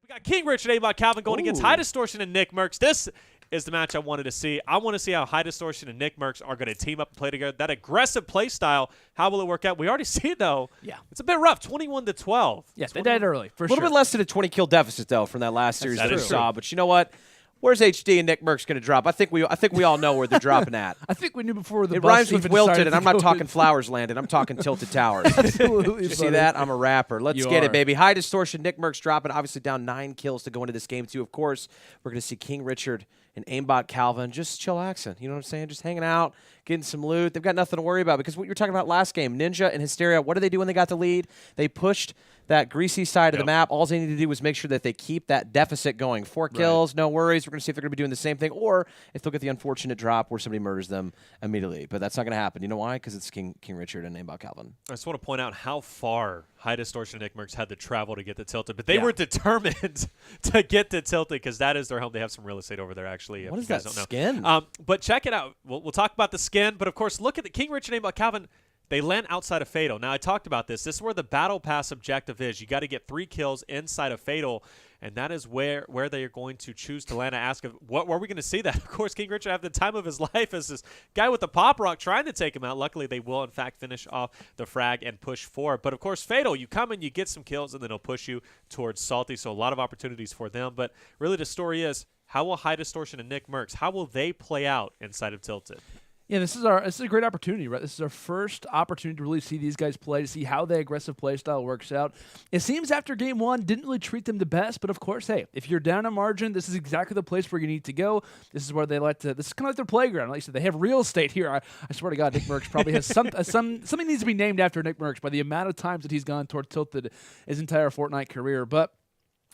We got King Richard AimBotCalvin going against HighDistortion and NICKMERCS. This is the match I wanted to see. I want to see how HighDistortion and NICKMERCS are going to team up and play together. That aggressive play style, how will it work out? We already see it, though. Yeah. It's a bit rough, 21-12. Yeah, they died early, for sure. A sure. little bit less than a 20-kill deficit, though, from that last series that we true. saw. But you know what? Where's HD and NICKMERCS going to drop? I think we all know where they're dropping at. I think we knew before the It bus rhymes with even Wilted, decided and to I'm not go talking in. Flowers Landed. I'm talking Tilted Towers. Absolutely. You see that? I'm a rapper. Let's You get are. it, baby. HighDistortion, NICKMERCS dropping, obviously down 9 kills to go into this game, too. Of course, we're going to see King Richard and AimBotCalvin just chillaxing. You know what I'm saying? Just hanging out, getting some loot. They've got nothing to worry about because what you were talking about last game, Ninja and Hysteria, what did they do when they got the lead? They pushed that greasy side of the map. All they need to do was make sure that they keep that deficit going. 4 kills, no worries. We're going to see if they're going to be doing the same thing or if they'll get the unfortunate drop where somebody murders them immediately. But that's not going to happen. You know why? Because it's King Richard and AimBotCalvin. I just want to point out how far HighDistortion and NICKMERCS had to travel to get to Tilted, but they were determined to get to Tilted because that is their home. They have some real estate over there, actually. What is you guys that don't know. skin? But check it out. We'll talk about the skin, but of course, look at the King Richard and AimBotCalvin. They land outside of Fatal. Now, I talked about this. This is where the Battle Pass objective is. You got to get 3 kills inside of Fatal, and that is where they are going to choose to land. I ask, where are we going to see that? Of course, King Richard have the time of his life as this guy with the pop rock trying to take him out. Luckily, they will, in fact, finish off the frag and push forward. But, of course, Fatal, you come and you get some kills, and then it'll push you towards Salty. So a lot of opportunities for them. But really the story is, how will HighDistortion and NICKMERCS, how will they play out inside of Tilted? Yeah, this is a great opportunity, right? This is our first opportunity to really see these guys play, to see how the aggressive play style works out. It seems after game 1 didn't really treat them the best, but of course, hey, if you're down a margin, this is exactly the place where you need to go. This is where they like to. This is kind of like their playground. Like I said, they have real estate here. I swear to God, NICKMERCS probably has something needs to be named after NICKMERCS by the amount of times that he's gone toward Tilted his entire Fortnite career. But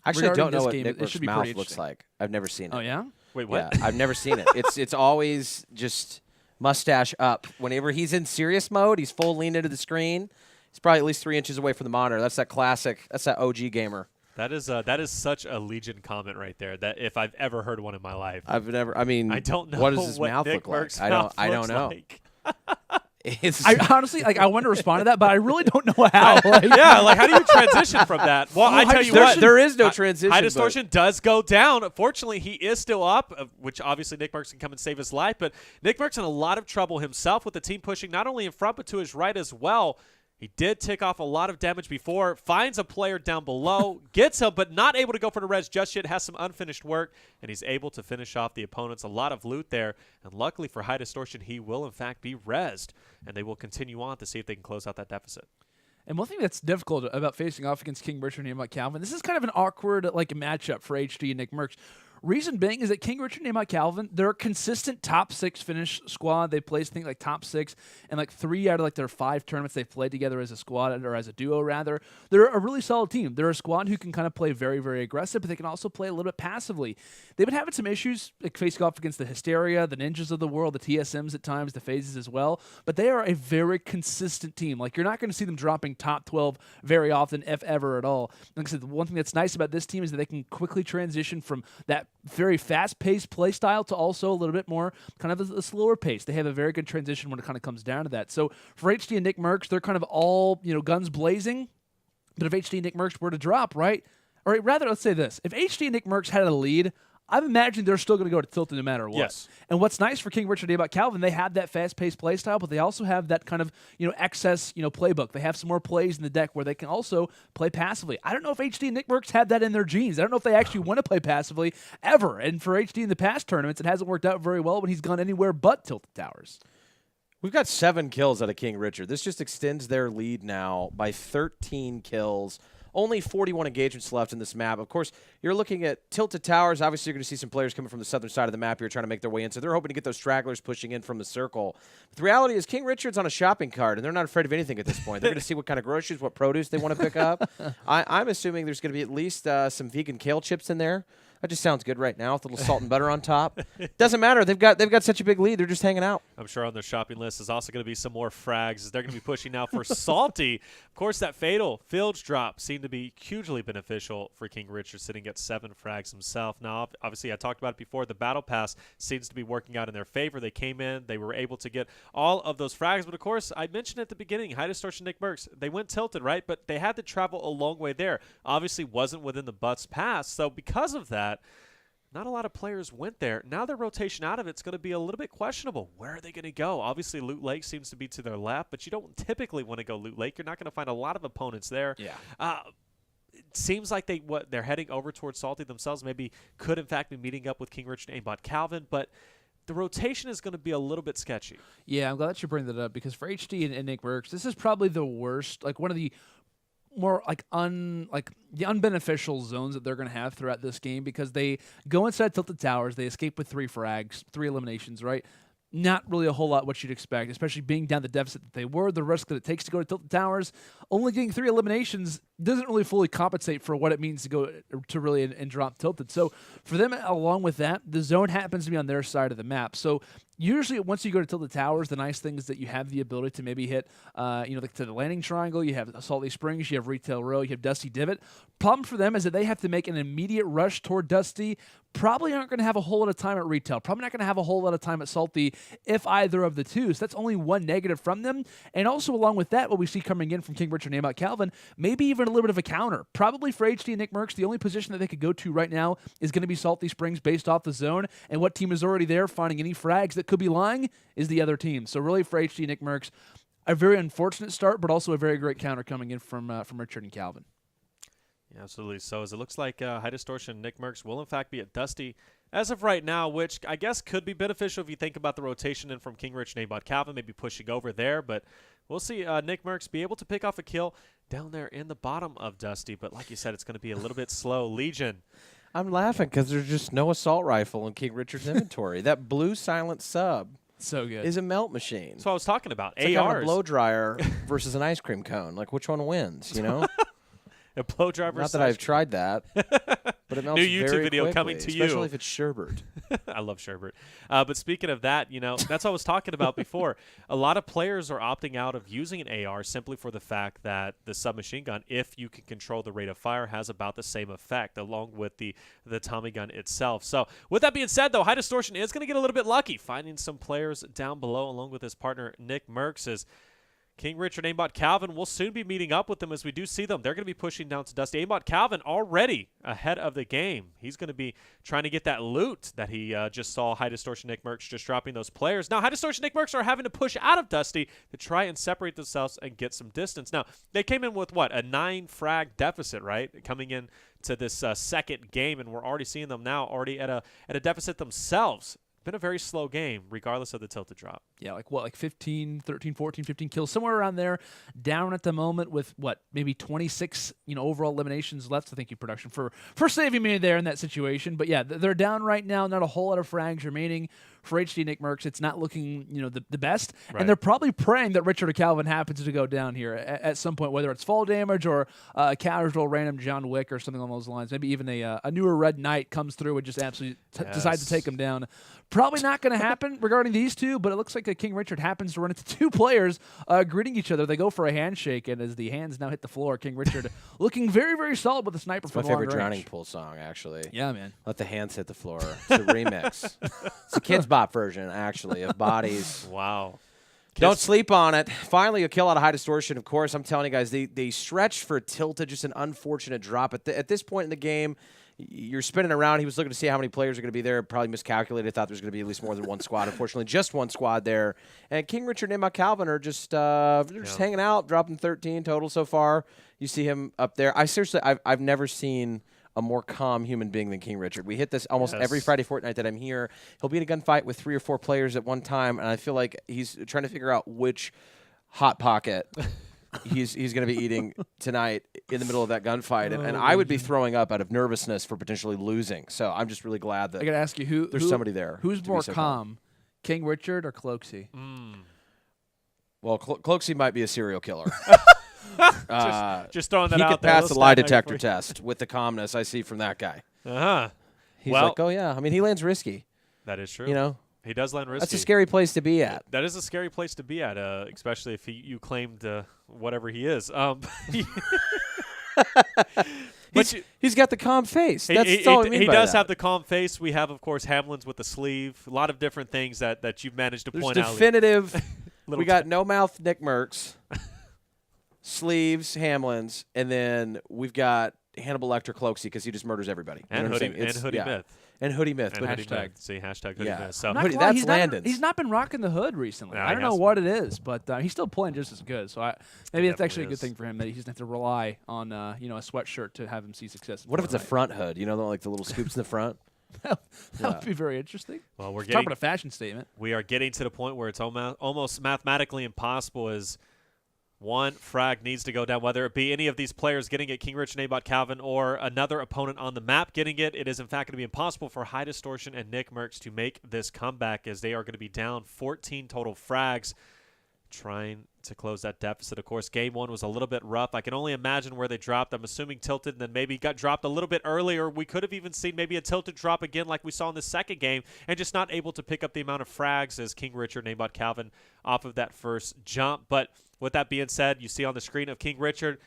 Actually, I don't know what game, NICKMERCS' mouth looks like. I've never seen it. Oh yeah? Wait, what? Yeah, I've never seen it. It's always just mustache up. Whenever he's in serious mode, he's full lean into the screen. He's probably at least 3 inches away from the monitor. That's that classic. That's that OG gamer. That is such a Legion comment right there. That if I've ever heard one in my life, I don't know what does his mouth look like. NICKMERCS' I don't looks know. like. I honestly, I want to respond to that, but I really don't know how. Yeah, how do you transition from that? Well, I tell you what, there is no transition. HighDistortion does go down. Fortunately, he is still up, which obviously NICKMERCS can come and save his life. But NICKMERCS in a lot of trouble himself with the team pushing not only in front but to his right as well. He did tick off a lot of damage before, finds a player down below, gets him, but not able to go for the res just yet, has some unfinished work, and he's able to finish off the opponents. A lot of loot there, and luckily for HighDistortion, he will, in fact, be rezzed, and they will continue on to see if they can close out that deficit. And one thing that's difficult about facing off against King Richard and AimBotCalvin, this is kind of an awkward matchup for HD and NICKMERCS. Reason being is that King Richard and AimBotCalvin, they're a consistent top 6 finish squad. They placed things like top 6 and 3 out of their 5 tournaments they've played together as a squad, or as a duo rather. They're a really solid team. They're a squad who can kind of play very, very aggressive, but they can also play a little bit passively. They've been having some issues facing off against the Hysteria, the Ninjas of the world, the TSMs at times, the Phases as well, but they are a very consistent team. You're not going to see them dropping top 12 very often, if ever at all. Like I said, the one thing that's nice about this team is that they can quickly transition from that very fast-paced play style to also a little bit more kind of a slower pace. They have a very good transition when it kind of comes down to that. So for HD and NICKMERCS, they're kind of all, guns blazing. But if HD and NICKMERCS were to drop, right? Or rather, let's say this. If HD and NICKMERCS had a lead, I'm imagining they're still going to go to Tilted no matter what. Yes. And what's nice for King Richard and AimBotCalvin, they have that fast-paced play style, but they also have that kind of, excess, playbook. They have some more plays in the deck where they can also play passively. I don't know if HD and NICKMERCS have that in their genes. I don't know if they actually want to play passively ever. And for HD in the past tournaments, it hasn't worked out very well when he's gone anywhere but Tilted Towers. We've got 7 kills out of King Richard. This just extends their lead now by 13 kills. Only 41 engagements left in this map. Of course, you're looking at Tilted Towers. Obviously, you're going to see some players coming from the southern side of the map here trying to make their way in. So they're hoping to get those stragglers pushing in from the circle. But the reality is King Richard's on a shopping cart, and they're not afraid of anything at this point. They're going to see what kind of groceries, what produce they want to pick up. I'm assuming there's going to be at least some vegan kale chips in there. That just sounds good right now with a little salt and butter on top. Doesn't matter. They've got such a big lead. They're just hanging out. I'm sure on their shopping list is also going to be some more frags. They're going to be pushing now for Salty. Of course, that fatal Fields drop seemed to be hugely beneficial for King Richard, sitting at 7 frags himself. Now, obviously, I talked about it before. The battle pass seems to be working out in their favor. They came in. They were able to get all of those frags. But, of course, I mentioned at the beginning, HighDistortion NICKMERCS, they went tilted, right? But they had to travel a long way there. Obviously, wasn't within the Butts pass. So, because of that, not a lot of players went there. Now their rotation out of it's going to be a little bit questionable. Where are they going to go? Obviously, Loot Lake seems to be to their left, but you don't typically want to go Loot Lake. You're not going to find a lot of opponents there. Yeah. It seems like they're heading over towards Salty themselves. Maybe could, in fact, be meeting up with King Richard and AimBotCalvin, but the rotation is going to be a little bit sketchy. Yeah, I'm glad that you bring that up because for HD and NICKMERCS, this is probably the worst, like one of the more the unbeneficial zones that they're going to have throughout this game because they go inside Tilted Towers, they escape with 3 frags, 3 eliminations, right? Not really a whole lot what you'd expect, especially being down the deficit that they were, the risk that it takes to go to Tilted Towers. Only getting 3 eliminations doesn't really fully compensate for what it means to go to really and drop Tilted. So for them, along with that, the zone happens to be on their side of the map. So usually once you go to Tilted Towers, the nice thing is that you have the ability to maybe hit, to the landing triangle. You have Salty Springs, you have Retail Row, you have Dusty Divot. Problem for them is that they have to make an immediate rush toward Dusty. Probably aren't going to have a whole lot of time at Retail. Probably not going to have a whole lot of time at Salty, if either of the two. So that's only one negative from them. And also along with that, what we see coming in from King Richard and AimBotCalvin, maybe even a little bit of a counter. Probably for HD and NICKMERCS, the only position that they could go to right now is going to be Salty Springs based off the zone. And what team is already there finding any frags that could be lying is the other team. So really for HD and NICKMERCS, a very unfortunate start, but also a very great counter coming in from Richard and Calvin. Yeah, absolutely. So as it looks like HighDistortion NICKMERCS will in fact be at Dusty as of right now, which I guess could be beneficial if you think about the rotation in from King Richard and AimBotCalvin, maybe pushing over there. But we'll see NICKMERCS be able to pick off a kill down there in the bottom of Dusty. But like you said, it's going to be a little bit slow. Legion. I'm laughing because there's just no assault rifle in King Richard's inventory. That blue silent sub So good. is a melt machine. That's what I was talking about. It's like ARs. on a blow dryer versus an ice cream cone. Like, which one wins, you know? A blow dryer Not versus that I've tried that, but it melts New YouTube very video quickly, coming to you. especially if it's sherbet. I love sherbet. But speaking of that, that's what I was talking about before. A lot of players are opting out of using an AR simply for the fact that the submachine gun, if you can control the rate of fire, has about the same effect along with the Tommy gun itself. So with that being said, though, HighDistortion is going to get a little bit lucky finding some players down below along with his partner NICKMERCS as King Richard and AimBotCalvin will soon be meeting up with them as we do see them. They're going to be pushing down to Dusty. AimBotCalvin already ahead of the game. He's going to be trying to get that loot that he just saw HighDistortion NICKMERCS just dropping those players. Now, HighDistortion NICKMERCS are having to push out of Dusty to try and separate themselves and get some distance. Now, they came in with, what, a 9 frag deficit, right, coming in to this second game, and we're already seeing them now already at a deficit themselves. Been a very slow game, regardless of the tilted drop. Yeah, like 15, 13, 14, 15 kills, somewhere around there. Down at the moment with, maybe 26, overall eliminations left. So thank you, production, for saving me there in that situation. But yeah, they're down right now. Not a whole lot of frags remaining for HD NICKMERCS. It's not looking, the best. Right. And they're probably praying that Richard or Calvin happens to go down here at some point, whether it's fall damage or a casual random John Wick or something along those lines. Maybe even a newer Red Knight comes through and just absolutely decides to take him down. Probably not going to happen regarding these two, but it looks like King Richard happens to run into 2 players greeting each other. They go for a handshake, and as the hands now hit the floor, King Richard looking very, very solid with a sniper It's from my long favorite range. Drowning Pool song, actually. Yeah, man. Let the hands hit the floor. It's a remix. It's a Kids Bop version, actually, of Bodies. Wow. Don't sleep on it. Finally, a kill out of HighDistortion. Of course, I'm telling you guys, they stretched for Tilted, just an unfortunate drop. At this point in the game, you're spinning around. He was looking to see how many players are going to be there. Probably miscalculated. Thought there was going to be at least more than one squad. Unfortunately, just one squad there. And King Richard and AimBotCalvin are just hanging out, dropping 13 total so far. You see him up there. I've never seen a more calm human being than King Richard. We hit this almost every Friday Fortnite that I'm here. He'll be in a gunfight with 3 or 4 players at one time, and I feel like he's trying to figure out which Hot Pocket he's going to be eating tonight in the middle of that gunfight. And I would be throwing up out of nervousness for potentially losing. So I'm just really glad that I got to ask you, there's somebody there. Who's more calm, King Richard or Cloaksy? Well, Cloaksy might be a serial killer. Just throwing that he out could there. pass the lie detector test with the calmness I see from that guy. Uh-huh. He's Well- like, oh, yeah. I mean, he lands risky, That is true. you know. He does land risky. That's a scary place to be at. That is a scary place to be at, especially if you claimed whatever he is. He's got the calm face. That's he all I mean he by does that. have the calm face. We have, of course, Hamlin's with the sleeve. A lot of different things that you've managed to There's point out. definitive. Little We got no mouth NICKMERCS, sleeves, Hamlin's, and then we've got Hannibal Lecter Cloaksy because he just murders everybody. You know and what I'm hoodie, saying? and hoodie yeah. myth. And Hoodie Myth. And But hoodie myth. See, hashtag hoodie Yeah. myth. So Not Hoodie, gonna lie, that's Landon's. he's not been rocking the hood recently. No, I he don't know hasn't. what it is, but he's still playing just as good. So maybe that's definitely actually a good is. thing for him that he doesn't have to rely on a sweatshirt to have him see success. in What if it's a Fortnite. front hood? You know, like the little scoops in the front? that Yeah. would be very interesting. well, we're Talk getting about a fashion statement. we are getting to the point where it's almost mathematically impossible. Is one frag needs to go down, whether it be any of these players getting it, King Richard and AimBotCalvin, or another opponent on the map getting it. It is, in fact, going to be impossible for HighDistortion and NICKMERCS to make this comeback, as they are going to be down 14 total frags, trying to close that deficit. Of course, game one was a little bit rough. I can only imagine where they dropped. I'm assuming tilted, and then maybe got dropped a little bit earlier. We could have even seen maybe a tilted drop again like we saw in the second game, and just not able to pick up the amount of frags as King Richard and AimBotCalvin off of that first jump. But with that being said, you see on the screen of King Richard,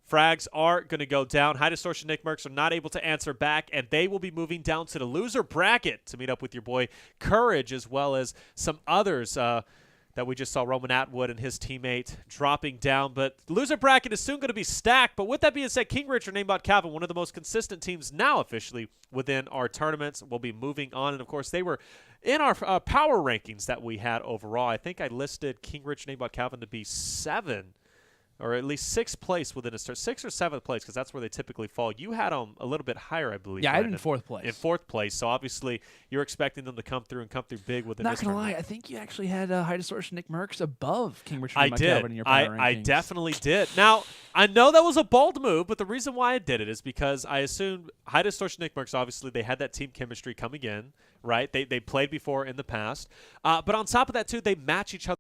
frags are going to go down. HighDistortion NICKMERCS are not able to answer back, and they will be moving down to the loser bracket to meet up with your boy Courage, as well as some others that we just saw, Roman Atwood and his teammate dropping down. But loser bracket is soon going to be stacked. But with that being said, King Richard and AimBotCalvin, one of the most consistent teams now officially within our tournaments, will be moving on. And, of course, they were in our power rankings that we had overall. I think I listed King Richard and AimBotCalvin to be 7, or at least 6th place within a 6th or 7th place, because that's where they typically fall. You had them a little bit higher, I believe. Yeah, I had him Brandon, in 4th place. In 4th place. So, obviously, you're expecting them to come through big within Not this gonna tournament. lie, I think you actually had HighDistortion NICKMERCS above King Richard I and did. AimBotCalvin in your power I rankings. definitely did. Now, I know that was a bold move, but the reason why I did it is because I assumed HighDistortion NICKMERCS, obviously, they had that team chemistry coming in, right? They played before in the past. But on top of that, too, they match each other